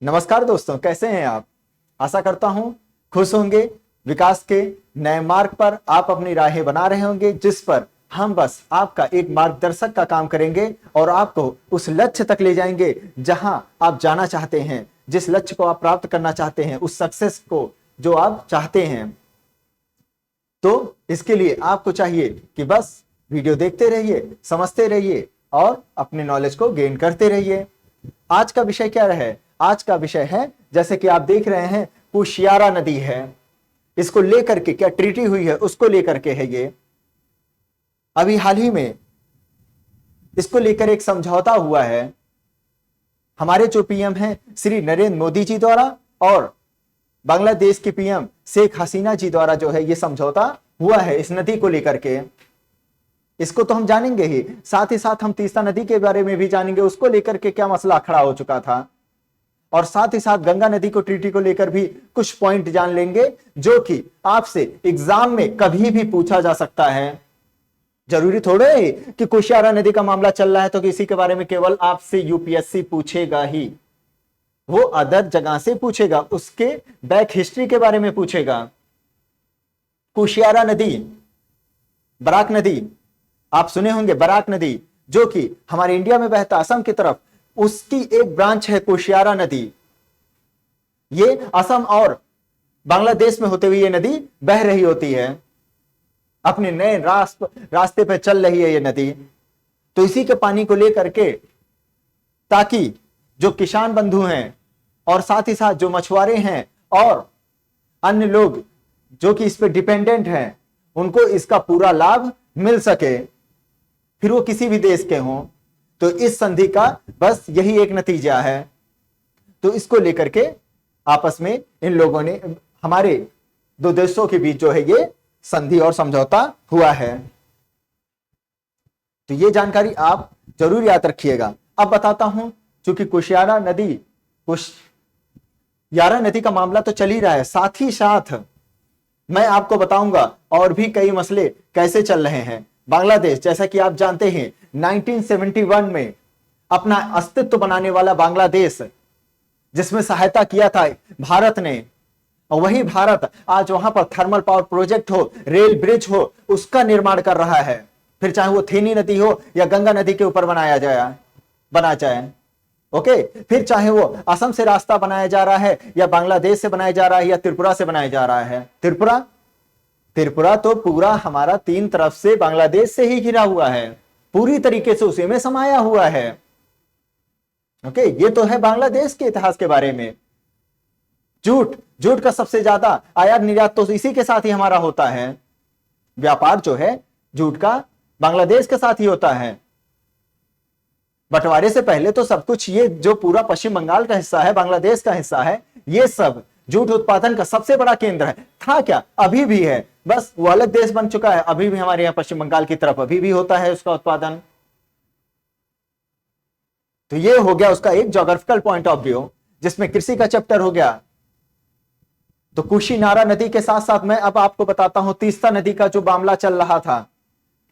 नमस्कार दोस्तों, कैसे हैं आप। आशा करता हूं खुश होंगे। विकास के नए मार्ग पर आप अपनी राहें बना रहे होंगे, जिस पर हम बस आपका एक मार्गदर्शक का काम करेंगे और आपको उस लक्ष्य तक ले जाएंगे जहां आप जाना चाहते हैं। जिस लक्ष्य को आप प्राप्त करना चाहते हैं, उस सक्सेस को जो आप चाहते हैं। तो इसके लिए आपको चाहिए कि बस वीडियो देखते रहिए, समझते रहिए और अपने नॉलेज को गेन करते रहिए। आज का विषय क्या रहे? आज का विषय है, जैसे कि आप देख रहे हैं, कुशियारा नदी है। इसको लेकर के क्या ट्रीटी हुई है, उसको लेकर के है ये। अभी हाल ही में इसको लेकर एक समझौता हुआ है हमारे जो पीएम हैं श्री नरेंद्र मोदी जी द्वारा और बांग्लादेश के पीएम शेख हसीना जी द्वारा जो है ये समझौता हुआ है इस नदी को लेकर के। इसको तो हम जानेंगे ही, साथ ही साथ हम तीस्ता नदी के बारे में भी जानेंगे, उसको लेकर के क्या मसला खड़ा हो चुका था। और साथ ही साथ गंगा नदी को ट्रीटी को लेकर भी कुछ पॉइंट जान लेंगे, जो कि आपसे एग्जाम में कभी भी पूछा जा सकता है। जरूरी थोड़े है कि कुशियारा नदी का मामला चल रहा है तो किसी के बारे में केवल आपसे यूपीएससी पूछेगा ही। वो अदर जगह से पूछेगा, उसके बैक हिस्ट्री के बारे में पूछेगा। कुशियारा नदी, बराक नदी आप सुने होंगे, बराक नदी जो कि हमारे इंडिया में बहता असम की तरफ, उसकी एक ब्रांच है कुशियारा नदी। ये असम और बांग्लादेश में होते हुए ये नदी बह रही होती है, अपने नए रास्ते पे चल रही है ये नदी। तो इसी के पानी को लेकर के, ताकि जो किसान बंधु हैं और साथ ही साथ जो मछुआरे हैं और अन्य लोग जो कि इस पे डिपेंडेंट हैं, उनको इसका पूरा लाभ मिल सके, फिर वो किसी भी देश के हों। तो इस संधि का बस यही एक नतीजा है। तो इसको लेकर के आपस में इन लोगों ने, हमारे दो देशों के बीच जो है ये संधि और समझौता हुआ है। तो ये जानकारी आप जरूर याद रखिएगा। अब बताता हूं, चूंकि कुशियारा नदी का मामला तो चल ही रहा है, साथ ही साथ मैं आपको बताऊंगा और भी कई मसले कैसे चल रहे हैं। बांग्लादेश, जैसा कि आप जानते हैं, 1971 में अपना अस्तित्व बनाने वाला बांग्लादेश, जिसमें सहायता किया था भारत ने, और वही भारत आज वहां पर थर्मल पावर प्रोजेक्ट हो, रेल ब्रिज हो, उसका निर्माण कर रहा है। फिर चाहे वो थेनी नदी हो या गंगा नदी के ऊपर बना जाए। ओके, फिर चाहे वो असम से रास्ता बनाया जा रहा है या बांग्लादेश से बनाया जा रहा है या त्रिपुरा से बनाया जा रहा है। त्रिपुरा तो पूरा हमारा 3 तरफ से बांग्लादेश से ही घिरा हुआ है, पूरी तरीके से उसी में समाया हुआ है। ओके, ये तो है बांग्लादेश के इतिहास के बारे में। जूट का सबसे ज्यादा आयात निर्यात तो इसी के साथ ही हमारा होता है। व्यापार जो है जूट का बांग्लादेश के साथ ही होता है। बंटवारे से पहले तो सब कुछ, ये जो पूरा पश्चिम बंगाल का हिस्सा है, बांग्लादेश का हिस्सा है, ये सब जूट उत्पादन का सबसे बड़ा केंद्र है। था क्या, अभी भी है, बस वो अलग देश बन चुका है। अभी भी हमारे यहाँ पश्चिम बंगाल की तरफ अभी भी होता है उसका उत्पादन। तो ये हो गया उसका एक ज्योग्राफिकल पॉइंट ऑफ व्यू, जिसमें कृषि का चैप्टर हो गया। तो कुशियारा नदी के साथ साथ मैं अब आपको बताता हूं तीस्ता नदी का जो मामला चल रहा था,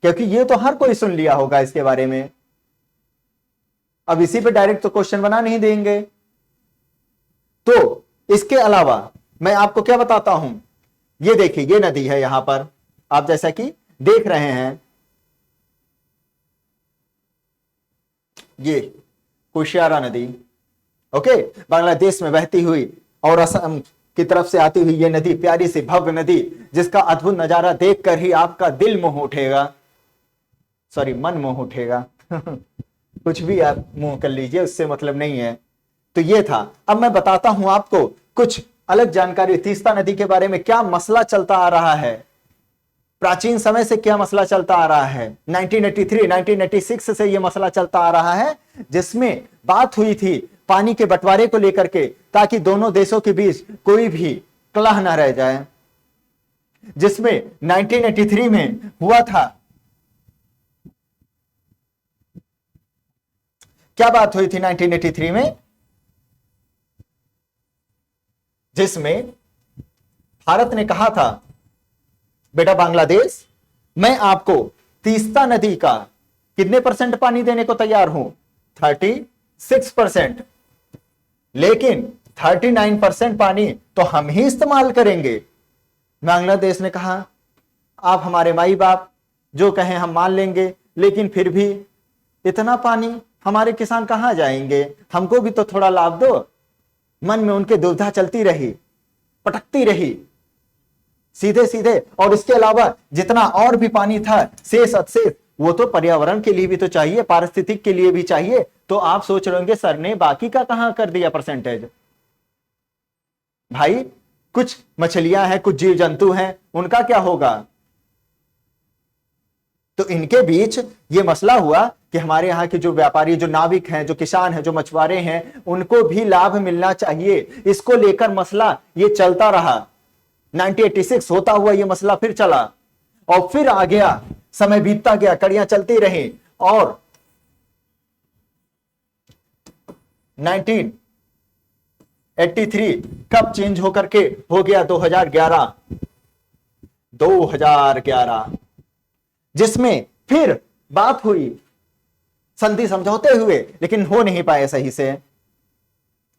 क्योंकि ये तो हर कोई सुन लिया होगा इसके बारे में। अब इसी पे डायरेक्ट तो क्वेश्चन बना नहीं देंगे। तो इसके अलावा मैं आपको क्या बताता हूं, ये देखिए, ये नदी है यहां पर, आप जैसा कि देख रहे हैं, ये कुशियारा नदी। ओके, बांग्लादेश में बहती हुई और असम की तरफ से आती हुई ये नदी, प्यारी सी भव्य नदी, जिसका अद्भुत नजारा देखकर ही आपका दिल मोह उठेगा, सॉरी मन मोह उठेगा कुछ भी आप मुंह कर लीजिए, उससे मतलब नहीं है। तो ये था। अब मैं बताता हूं आपको कुछ अलग जानकारी तीस्ता नदी के बारे में, क्या मसला चलता आ रहा है, प्राचीन समय से क्या मसला चलता आ रहा है। 1983 1986 से यह मसला चलता आ रहा है, जिसमें बात हुई थी पानी के बंटवारे को लेकर के, ताकि दोनों देशों के बीच कोई भी कलह ना रह जाए। जिसमें 1983 में हुआ था, क्या बात हुई थी 1983 में, जिसमें भारत ने कहा था, बेटा बांग्लादेश, मैं आपको तीस्ता नदी का कितने % पानी देने को तैयार हूं, 36%। लेकिन 39% पानी तो हम ही इस्तेमाल करेंगे। बांग्लादेश ने कहा आप हमारे माई बाप, जो कहें हम मान लेंगे, लेकिन फिर भी इतना पानी हमारे किसान कहां जाएंगे, हमको भी तो थोड़ा लाभ दो। मन में उनके दुविधा चलती रही, पटकती रही सीधे सीधे। और इसके अलावा जितना और भी पानी था शेष अवशेष, वो तो पर्यावरण के लिए भी तो चाहिए, पारिस्थितिक के लिए भी चाहिए। तो आप सोच रहे होंगे सर ने बाकी का कहां कर दिया परसेंटेज। भाई कुछ मछलियां हैं, कुछ जीव जंतु हैं, उनका क्या होगा। तो इनके बीच ये मसला हुआ कि हमारे यहाँ के जो व्यापारी, जो नाविक हैं, जो किसान हैं, जो मछुआरे हैं, उनको भी लाभ मिलना चाहिए। इसको लेकर मसला ये चलता रहा। 1986 होता हुआ ये मसला फिर चला और फिर आ गया, समय बीतता गया, कड़ियां चलती रही और 1983 कब चेंज होकर के हो गया 2011, जिसमें फिर बात हुई संधि समझौते हुए, लेकिन हो नहीं पाए सही से,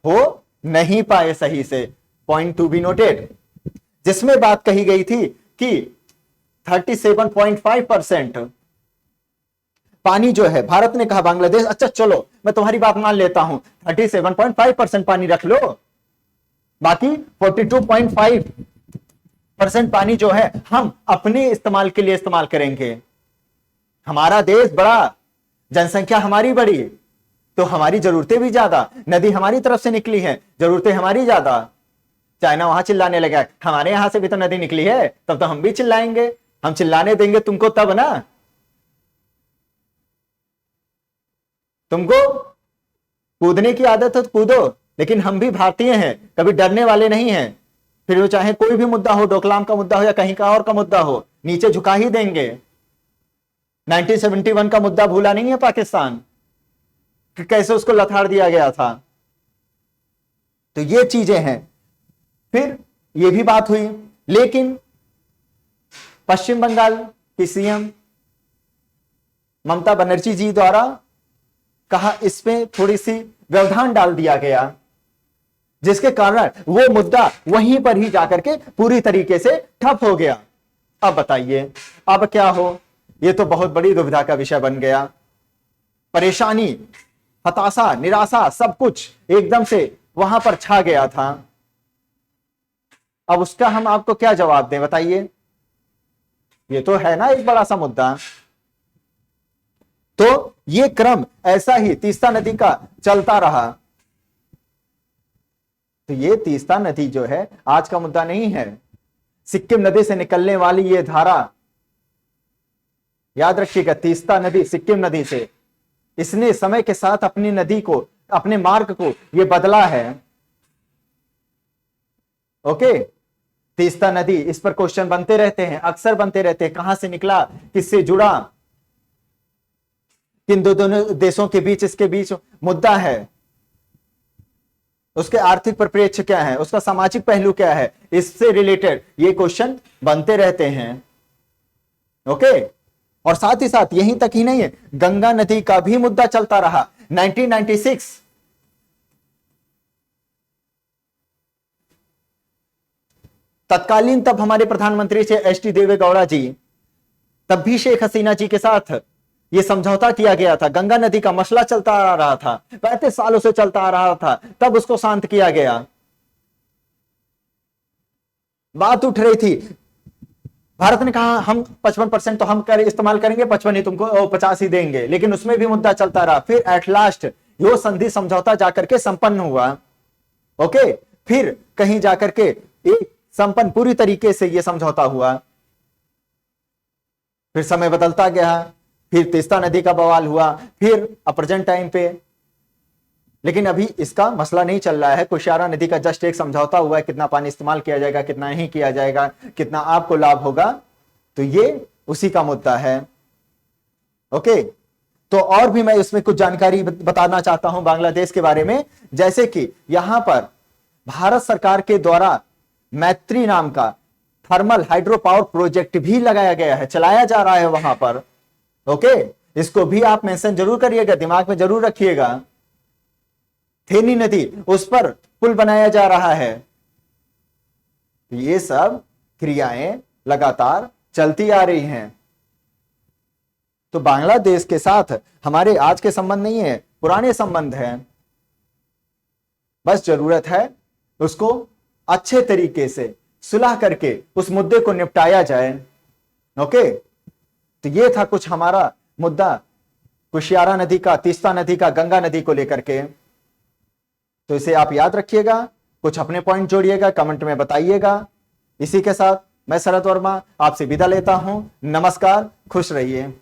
हो नहीं पाए सही से। पॉइंट टू बी नोटेड, जिसमें बात कही गई थी कि 37.5% पानी जो है, भारत ने कहा बांग्लादेश अच्छा चलो मैं तुम्हारी बात मान लेता हूं, 37.5% पानी रख लो, बाकी 42.5% पानी जो है हम अपने इस्तेमाल के लिए इस्तेमाल करेंगे। हमारा देश बड़ा, जनसंख्या हमारी बड़ी, तो हमारी जरूरतें भी ज्यादा, नदी हमारी तरफ से निकली है, जरूरतें हमारी ज्यादा। चाइना वहां चिल्लाने लगा हमारे यहां से भी तो नदी निकली है, तब तो हम भी चिल्लाएंगे, हम चिल्लाने देंगे तुमको तब ना। तुमको कूदने की आदत है तो कूदो, लेकिन हम भी भारतीय हैं, कभी डरने वाले नहीं हैं। फिर वो चाहे कोई भी मुद्दा हो, डोकलाम का मुद्दा हो या कहीं का और का मुद्दा हो, नीचे झुका ही देंगे। 1971 का मुद्दा भूला नहीं है पाकिस्तान, कि कैसे उसको लथाड़ दिया गया था। तो ये चीजें हैं। फिर ये भी बात हुई, लेकिन पश्चिम बंगाल की सीएम ममता बनर्जी जी द्वारा कहा इसमें थोड़ी सी व्यवधान डाल दिया गया, जिसके कारण वो मुद्दा वहीं पर ही जाकर के पूरी तरीके से ठप हो गया। अब बताइए अब क्या हो, ये तो बहुत बड़ी दुविधा का विषय बन गया। परेशानी, हताशा, निराशा, सब कुछ एकदम से वहां पर छा गया था। अब उसका हम आपको क्या जवाब दें बताइए, ये तो है ना एक बड़ा सा मुद्दा। तो ये क्रम ऐसा ही तीस्ता नदी का चलता रहा। तो ये तीस्ता नदी जो है आज का मुद्दा नहीं है। सिक्किम नदी से निकलने वाली ये धारा, याद रखिएगा, तीस्ता नदी सिक्किम नदी से, इसने समय के साथ अपनी नदी को, अपने मार्ग को ये बदला है। ओके, तीस्ता नदी, इस पर क्वेश्चन बनते रहते हैं, अक्सर बनते रहते हैं, कहां से निकला, किससे जुड़ा, किन दोनों देशों के बीच इसके बीच मुद्दा है, उसके आर्थिक परिप्रेक्ष्य क्या है, उसका सामाजिक पहलू क्या है, इससे रिलेटेड ये क्वेश्चन बनते रहते हैं। ओके, और साथ ही साथ यहीं तक ही नहीं है, गंगा नदी का भी मुद्दा चलता रहा। 1996 तत्कालीन तब हमारे प्रधानमंत्री थे एच.डी. देवेगौड़ा जी, तब भी शेख हसीना जी के साथ यह समझौता किया गया था। गंगा नदी का मसला चलता आ रहा था, 35 सालों से चलता आ रहा था, तब उसको शांत किया गया। बात उठ रही थी, भारत ने कहा हम 55% तो हम इस्तेमाल करेंगे, 55 ही तुमको, 50 ही देंगे, लेकिन उसमें भी मुद्दा चलता रहा। फिर एट लास्ट यो संधि समझौता जाकर के संपन्न हुआ। ओके, फिर कहीं जाकर के एक संपन्न पूरी तरीके से यह समझौता हुआ। फिर समय बदलता गया, फिर तीस्ता नदी का बवाल हुआ, फिर प्रेजेंट टाइम पे, लेकिन अभी इसका मसला नहीं चल रहा है। कुशियारा नदी का जस्ट एक समझौता हुआ है, कितना पानी इस्तेमाल किया जाएगा, कितना नहीं किया जाएगा, कितना आपको लाभ होगा, तो ये उसी का मुद्दा है। ओके, तो और भी मैं इसमें कुछ जानकारी बताना चाहता हूं बांग्लादेश के बारे में, जैसे कि यहां पर भारत सरकार के द्वारा मैत्री नाम का थर्मल हाइड्रो पावर प्रोजेक्ट भी लगाया गया है, चलाया जा रहा है वहां पर। ओके, इसको भी आप मेंशन जरूर करिएगा, दिमाग में जरूर रखिएगा। थेनी नदी, उस पर पुल बनाया जा रहा है। ये सब क्रियाएं लगातार चलती आ रही हैं। तो बांग्लादेश के साथ हमारे आज के संबंध नहीं है, पुराने संबंध हैं। बस जरूरत है उसको अच्छे तरीके से सुलह करके उस मुद्दे को निपटाया जाए। ओके, तो ये था कुछ हमारा मुद्दा कुशियारा नदी का, तीस्ता नदी का, गंगा नदी को लेकर के। तो इसे आप याद रखिएगा, कुछ अपने पॉइंट जोड़िएगा, कमेंट में बताइएगा। इसी के साथ मैं शरद वर्मा आपसे विदा लेता हूं। नमस्कार, खुश रहिए।